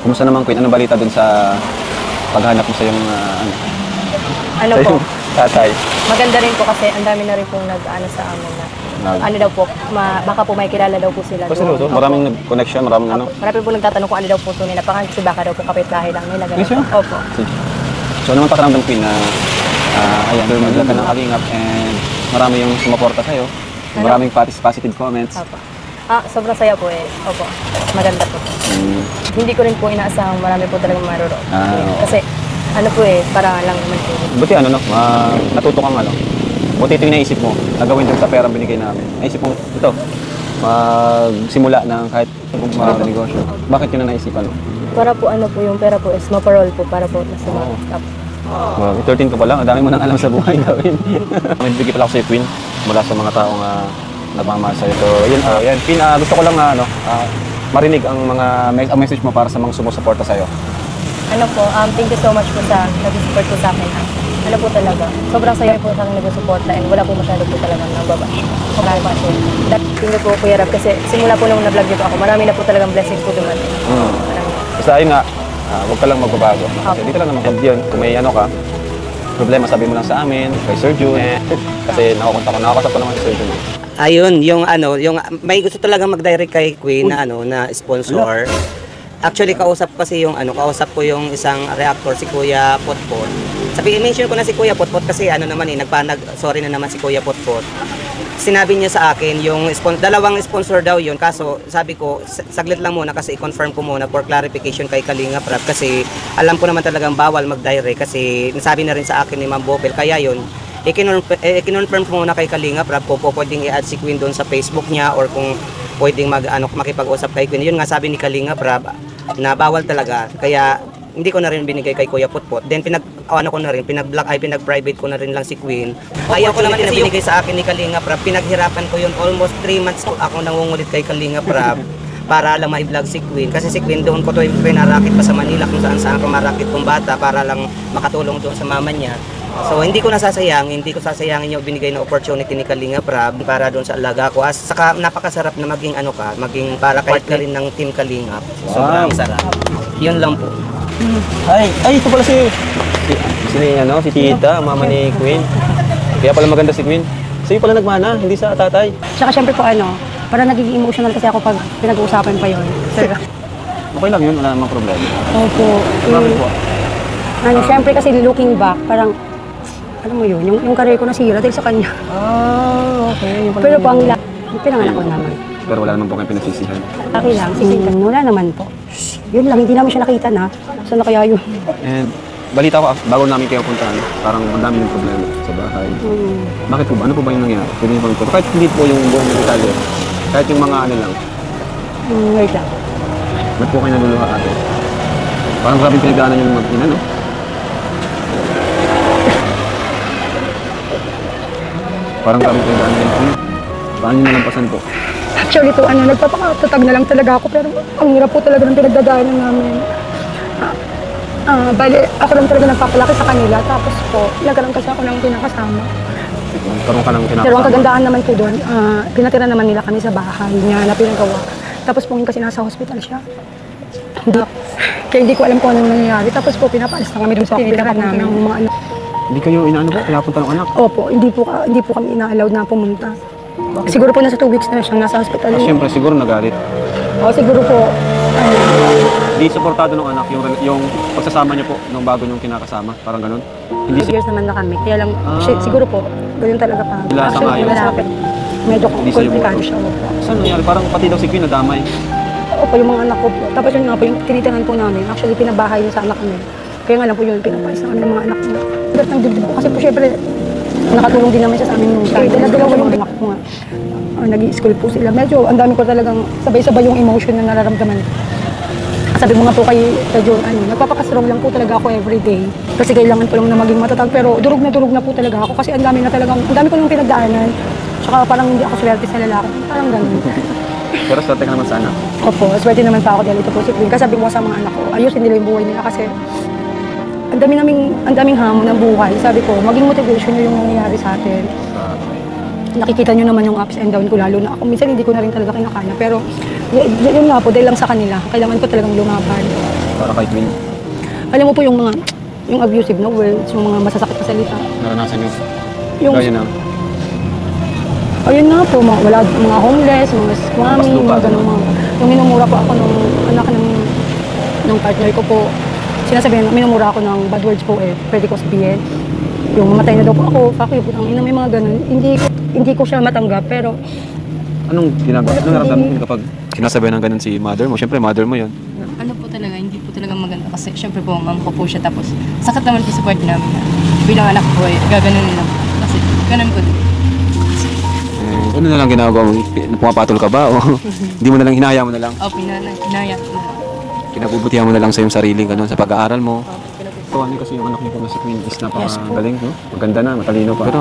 Kumusta naman, Queen? Anong balita dun sa paghanap mo sa yung Ano sa po, yung tatay? maganda rin po kasi ang dami na rin pong nag-ano sa amin na ano daw po, baka po may kilala daw po sila Kasi doon. maraming connection, maraming ano. Marami po nagtatanong kung ano daw po tunay na pangalan kasi baka daw po kapitbahay lang nila. Yes, Ganun po. Opo. So, ano naman pakiramdam, Queen, na ayan, maglag ka ng kalingap and marami yung sumuporta sa'yo. Maraming positive comments. Opo. Sobrang saya po eh. Opo. Maganda po. Hindi ko rin po inaasahang marami po talagang maruro. Kasi ano po eh, para lang naman po. Buti ano, no? Natuto kang ano. Buti ito yung naisip mo, nagawin din sa pera binigay namin. Naisip mo, ito, magsimula ng kahit negosyo. Bakit yun na naisipan mo? Para po ano po yung pera po is maparol po para po nasa mga 13 ka pa lang, ang dami mo nang alam sa buhay gawin. May bigay pala ako sa'yo, Queen, mula sa mga taong nagmamahal sa'yo. So, yun, yan. Queen, gusto ko lang marinig ang mga message mo para sa mga sumusuporta sa'yo. Ano po, thank you so much po sa nag-support po sa akin. Ano po talaga, sobrang saya po sa akin nag-suporta and wala po masyado po talagang nagbabash. Thank you po, Kuya Rab, kasi simula po nung na-vlog dito ako, marami na po talagang blessings po dumating. Basta ayun nga, huwag ka lang magbabago. Kasi dito lang naman yun, kung may ano ka, problema sabi mo lang sa amin, kay Sir Jun. Kasi nakakasap ko naman si Sir Jun. Ayun, yung may gusto talaga mag-direct kay Queen na na sponsor. Actually, kausap ko yung isang reactor, si Kuya Potpot. I-mention ko na si Kuya Potpot kasi sorry na naman si Kuya Potpot. Sinabi niya sa akin, yung dalawang sponsor daw yun, kaso sabi ko, saglit lang muna kasi i-confirm ko muna for clarification kay Kalinga Prab kasi alam ko naman talagang bawal mag-direct kasi nasabi na rin sa akin ni Ma'am Bopel, kaya yun, i-confirm ko muna kay Kalinga Prab kung pwedeng i-add si Queen doon sa Facebook niya or kung pwedeng makipag-usap kay Queen. Yun nga sabi ni Kalinga Prab na bawal talaga, kaya hindi ko na rin binigay kay Kuya Potpot. Then pinag-private ko na rin lang si Queen. Ayaw ko naman kasi binigay sa akin ni Kalinga Prab. Pinaghirapan ko yun, almost 3 months ako nangungulit kay Kalinga Prab para lang ma-vlog si Queen. Kasi si Queen doon ko to pinarakit pa sa Manila kung saan ko marakit kong bata para lang makatulong doon sa mama niya. So hindi ko sasayangin yung binigay na opportunity ni Kalinga Prab para doon sa alaga ko. Saka napakasarap na maging maging para kahit ka rin ng Team Kalinga. Sobrang sarap. Yun lang po. Ay, ito pala si Tita, mama ni Queen. Kaya pala maganda si Queen. Sa'yo pala nagmana, hindi sa tatay. Tsaka syempre po parang nagiging emotional kasi ako pag pinag-uusapan pa yun. Okay lang yun, wala namang problema. Opo. Bakit po? Syempre kasi looking back, parang, alam mo yun, yung career ko nasira dahil sa kanya. Okay. Pero po ang pinanganak ko naman. Pero wala naman po kayo pinagsisihan. Okay lang, sisikan. Wala naman po. Yun lang, hindi namin siya nakita na. Saan na kaya yun? And balita ko, bago namin kayo puntahan, parang ang dami ng problema sa bahay. Bakit po ba? Ano po ba yung nangyari? Pwede niyo pang kahit hindi po yung buong detalye. Kahit yung mga lang. Wait lang. Ba't po kayo naluluha ate? Parang grabe pinagdaanan yung mag-ina, no? Parang grabe pinagdaanan yung paano nyo nalampasan po? Actually po, nagpapatatag na lang talaga ako pero ang hirap po talaga ng pinagdadaanan namin. Bali, ako lang talaga nagpapalaki sa kanila tapos po, nagkaroon kasi ako ng pinakasama. Nagkaroon ka ng pinakasama? Pero ang kagandahan naman po doon, pinatira naman nila kami sa bahay niya na pinagawa. Tapos po kasi nasa hospital siya. Kaya hindi ko alam kung anong nangyayari. Tapos po, pinapaalis na kami doon sa pinatira namin ng mga anak. Hindi kayo inaano po? Pinapunta ng anak? Opo, hindi po kami ina-allowed na pumunta. Siguro po nasa 2 weeks na siyang nasa hospital. Siyempre, siguro nagalit. Siguro po. Di suportado ng anak yung pagsasama niyo po nung bago niyong kinakasama? Parang ganun? Hindi Years naman na kami. Kaya lang, siguro po, ganun talaga pa. Wala sa ngayon. Medyo komplikado siya. Saan nangyari? Parang pati daw si Queen nadamay. Opo, yung mga anak ko po. Tapos yun nga po, yung tinitiran po namin. Actually, pinabahay niya sa anak kami. Kaya nga lang po yun, pinapalis na kami ng mga anak niya. Bigat ng dibdib po. Kasi po, syempre, nakatulong din naman siya sa amin nung time. Dalawa yung anak ko nga. Nag-i-school po sila. Medyo, ang dami ko talagang sabay-sabay yung emotion na nararamdaman ko. Sabi mo nga po kay John, nagpapakastrong lang po talaga ako everyday. Kasi kailangan ko lang na maging matatag. Pero durog na po talaga ako. Kasi ang dami ko nang pinagdaanan. Tsaka parang hindi ako swerte sa lalaki. Parang ganun. Pero swerte ka naman sana. Opo, swerte naman pa ako dahil ito po si Queen. Kasi sabi ko sa mga anak ko, ayusin nila yung buhay nila kasi ang daming hamon ng buhay. Sabi ko, maging motivation nyo yung nangyayari sa atin. Nakikita nyo naman yung ups and down ko, lalo na ako. Minsan hindi ko na rin talaga kinakaya. Pero yun nga po, dahil lang sa kanila, kailangan ko talagang lumaban. para kay Queen? Alam mo po yung abusive na words, yung mga masasakit na salita. Naranasan nyo? Yung, Gaya na. ayun nga po, mga homeless, mga squammy, Baslupa, mga ganun mga. Yung minumura po ako ng anak ng partner ko po. Sinasabihin, minumura ako ng bad words po pwede ko sabihin. Yung mamatay na daw po ako, kakyo po, ang ina, may mga ganun. Hindi ko siya matanggap, pero Anong ginagawa? Anong naramdaman mo kapag sinasabi ng ganun si mother mo? Siyempre, mother mo yun. Ano po talaga, hindi po talaga maganda kasi syempre po, ma'am ko po siya tapos sakit naman po sa part namin na bilang anak ko gaganunin lang po. Kasi ganun po din. Ano na lang ginagawa mo? Pumapatol ka ba? O hindi mo na lang, hinaya mo na lang? O, pinaya ko na lang. Kinabubutihan mo na lang sa iyong sarili, ganun, sa pag-aaral mo. Pinapos- So, ano kasi yung anak niyo po na si Queen is napakagaling, no? Maganda na, matalino pa. Pero